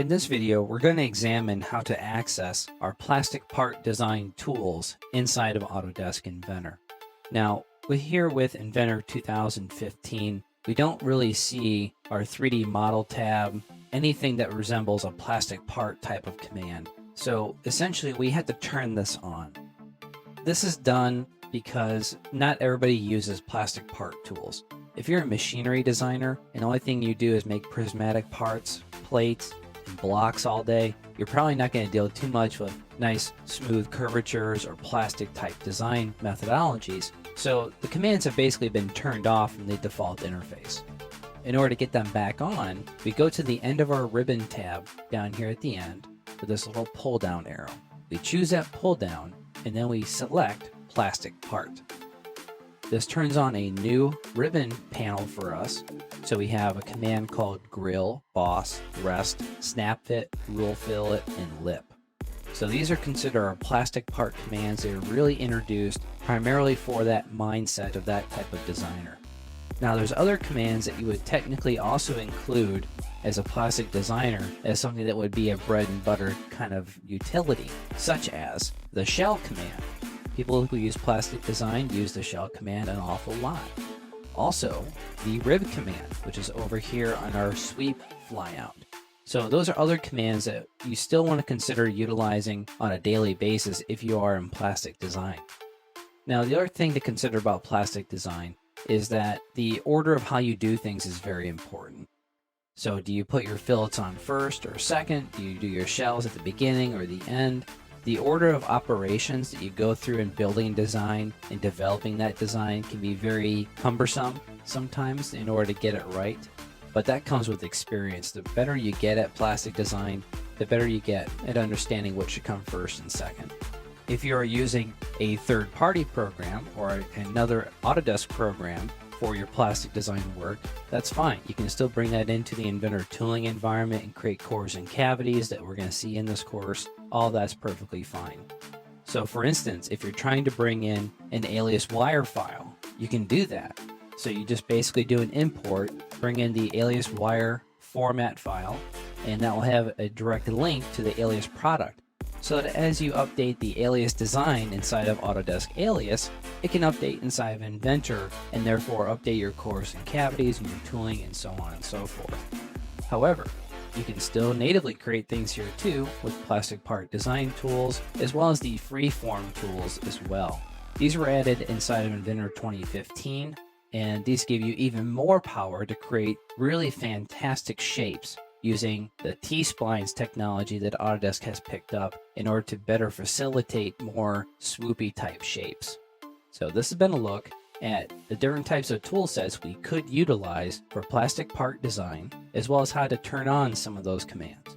In this video, we're going to examine how to access our plastic part design tools inside of Autodesk Inventor. Now, here with Inventor 2015, we don't really see our 3D model tab, anything that resembles a plastic part type of command. So essentially, we had to turn this on. This is done because not everybody uses plastic part tools. If you're a machinery designer and the only thing you do is make prismatic parts, plates, and blocks all day, you're probably not going to deal too much with nice smooth curvatures or plastic type design methodologies. So the commands have basically been turned off from the default interface. In order to get them back on, we go to the end of our ribbon tab down here at the end with this little pull down arrow. We choose that pull down and then we select plastic part. This turns on a new ribbon panel for us. So we have a command called grill, boss, rest, snap fit, rule fillet, and lip. So these are considered our plastic part commands. They're really introduced primarily for that mindset of that type of designer. Now there's other commands that you would technically also include as a plastic designer as something that would be a bread and butter kind of utility, such as the shell command. People who use plastic design use the shell command an awful lot. Also, the rib command, which is over here on our sweep flyout. So those are other commands that you still want to consider utilizing on a daily basis if you are in plastic design. Now, the other thing to consider about plastic design is that the order of how you do things is very important. So do you put your fillets on first or second? Do you do your shells at the beginning or the end? The order of operations that you go through in building design and developing that design can be very cumbersome sometimes in order to get it right. But that comes with experience. The better you get at plastic design, the better you get at understanding what should come first and second. If you are using a third-party program or another Autodesk program for your plastic design work, that's fine. You can still bring that into the Inventor tooling environment and create cores and cavities that we're going to see in this course. All that's perfectly fine. So for instance, if you're trying to bring in an alias wire file, you can do that. So you just basically do an import, bring in the alias wire format file, and that will have a direct link to the alias product. So that as you update the alias design inside of Autodesk Alias, it can update inside of Inventor and therefore update your cores and cavities and your tooling and so on and so forth. However, you can still natively create things here too with plastic part design tools as well as the freeform tools as well. These were added inside of Inventor 2015 and these give you even more power to create really fantastic shapes using the T-splines technology that Autodesk has picked up in order to better facilitate more swoopy type shapes. So this has been a look at the different types of tool sets we could utilize for plastic part design, as well as how to turn on some of those commands.